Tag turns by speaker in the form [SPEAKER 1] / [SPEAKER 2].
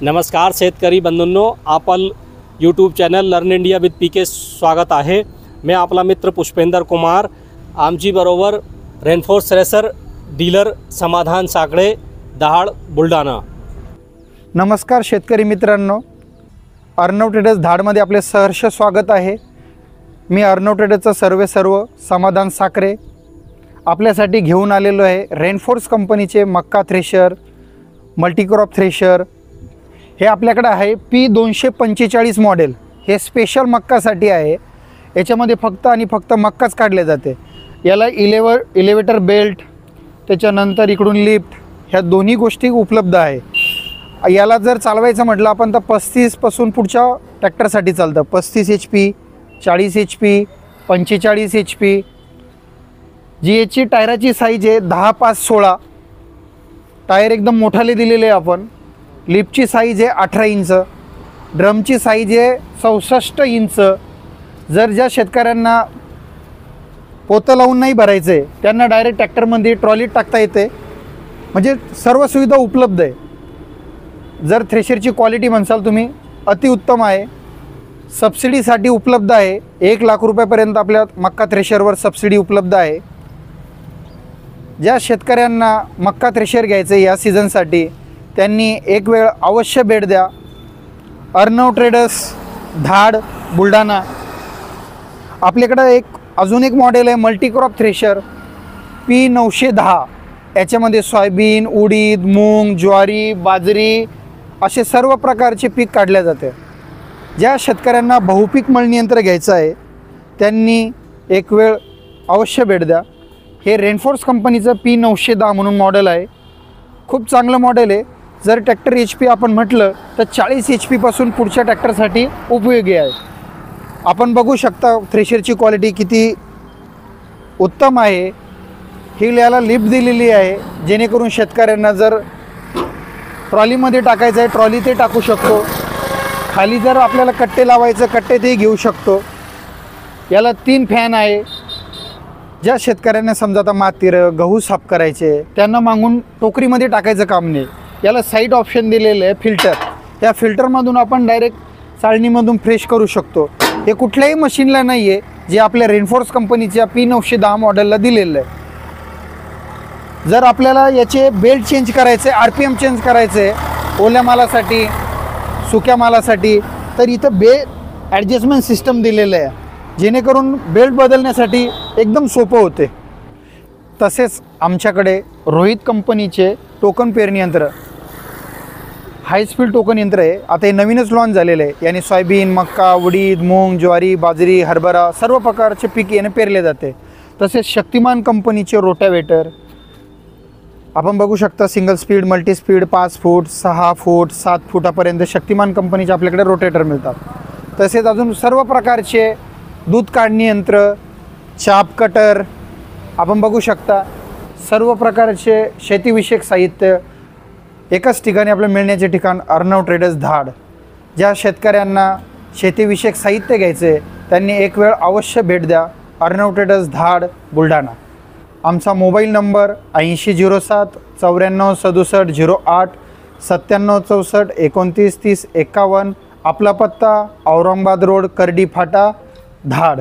[SPEAKER 1] नमस्कार शेतकरी बंधूंनो, आपण YouTube channel Learn India with PK स्वागत आहे। मी आपला मित्र पुष्पेंद्र कुमार, आमची बरोबर रेनफोर्स थ्रेशर डीलर समाधान साखळे, दहाड, बुलढाणा।
[SPEAKER 2] नमस्कार शेतकरी मित्रांनो, अर्णव ट्रेडर्स धाडमध्ये आपले सहर्ष स्वागत आहे। मी अर्णव ट्रेडर्सचा सर्व समाधान साखरे आपल्यासाठी घेऊन आलेलो आहे। रेनफोर्स कंपनीचे मक्का थ्रेशर, मल्टीक्रॉप थ्रेशर हे आपल्याकडे आहे। P245 मॉडेल हे स्पेशल मक्कासाठी आहे। याच्यामध्ये फक्त आणि फक्त मक्काच काढले जाते। याला इलेवेटर बेल्ट, त्याच्यानंतर इकडून लिफ्ट, ह्या दोन्ही गोष्टी उपलब्ध आहे। याला जर चालवायचं म्हटलं आपण तर 35 पासून पुढच्या ट्रॅक्टरसाठी चालतं। 35 HP, 40 HP, 45 HP। जी याची टायराची साईज आहे 10-5-16 टायर एकदम मोठाले दिलेले आहे आपण। लिफ्टची साईज आहे 18 इंच, ड्रमची साईज आहे 64 इंच। जर ज्या शेतकऱ्यांना पोतं लावून नाही भरायचं आहे त्यांना डायरेक्ट ट्रॅक्टरमध्ये ट्रॉलीत टाकता येते, म्हणजे सर्व सुविधा उपलब्ध आहे। जर थ्रेशरची क्वालिटी म्हणसाल तुम्ही अतिउत्तम आहे। सबसिडीसाठी उपलब्ध आहे। 1 लाख रुपयापर्यंत आपल्या मक्का थ्रेशरवर सबसिडी उपलब्ध आहे। ज्या शेतकऱ्यांना मक्का थ्रेशर घ्यायचं आहे या सीझनसाठी त्यांनी एक वेळ अवश्य भेट द्या। अर्णव ट्रेडर्स धाड, बुलढाणा। आपल्याकडे अजून एक मॉडेल आहे मल्टीक्रॉप थ्रेशर P910। याच्यामध्ये सोयाबीन, उडीद, मूग, ज्वारी, बाजरी असे सर्व प्रकारचे पीक काढले जाते। ज्या शेतकऱ्यांना बहुपीक मळणी यंत्र घ्यायचं आहे त्यांनी एक वेळ अवश्य भेट द्या। हे रेनफोर्स कंपनीचं P910 म्हणून मॉडेल आहे। खूप चांगलं मॉडेल आहे। जर ट्रॅक्टर HP आपण म्हटलं तर 40 HP पासून पुढच्या ट्रॅक्टरसाठी उपयोगी आहे। आपण बघू शकता थ्रेशरची क्वालिटी किती उत्तम आहे। ही याला लिफ्ट दिलेली आहे जेणेकरून शेतकऱ्यांना जर ट्रॉलीमध्ये टाकायचं आहे ट्रॉली ते टाकू शकतो। खाली जर आपल्याला कट्टे लावायचं कट्टे ते घेऊ शकतो। याला 3 फॅन आहे। ज्या शेतकऱ्यांना समजा आता मातीर गहू साफ करायचे त्यांना मागून टोकरीमध्ये टाकायचं काम नाही। याला साईड ऑप्शन दिलेलं आहे फिल्टर। या फिल्टरमधून आपण डायरेक्ट चाळणीमधून फ्रेश करू शकतो। हे कुठल्याही मशीनला नाही आहे जे आपल्या रेनफोर्स कंपनीच्या P910 मॉडेलला दिलेलं आहे। जर आपल्याला याचे बेल्ट चेंज करायचे, RPM चेंज करायचे ओल्या मालासाठी, सुक्या मालासाठी, तर इथं ॲडजस्टमेंट सिस्टम दिलेलं आहे जेणेकरून बेल्ट बदलण्यासाठी एकदम सोपं होते। तसेच आमच्याकडे रोहित कंपनीचे टोकन पेरणी यंत्र, हाय स्पीड टोकन यंत्र आहे। आता हे नवीनच लॉन्च झालेलं आहे। याने सोयाबीन, मक्का, उडीद, मूग, ज्वारी, बाजरी, हरभरा सर्व प्रकारचे पीक याने पेरले जाते। तसेच शक्तिमान कंपनीचे रोटावेटर आपण बघू शकता। सिंगल स्पीड, मल्टी स्पीड, 5 फूट, 6 फूट, 7 फुटापर्यंत शक्तिमान कंपनीचे आपल्याकडे रोटेटर मिळतात। तसेच अजून सर्व प्रकारचे दूध काढणी यंत्र, चाप कटर आपण बघू शकता। सर्व प्रकारचे शेतीविषयक साहित्य एकाच ठिकाणी आपल्याला मिळण्याचे ठिकाण अर्णव ट्रेडर्स धाड। ज्या शेतकऱ्यांना शेतीविषयक साहित्य घ्यायचे त्यांनी एक वेळ अवश्य भेट द्या। अर्णव ट्रेडर्स धाड, बुलढाणा। आमचा मोबाईल नंबर 8007 94 67 08 97 64 29 30 51। आपला पत्ता औरंगाबाद रोड, करडी फाटा, धाड।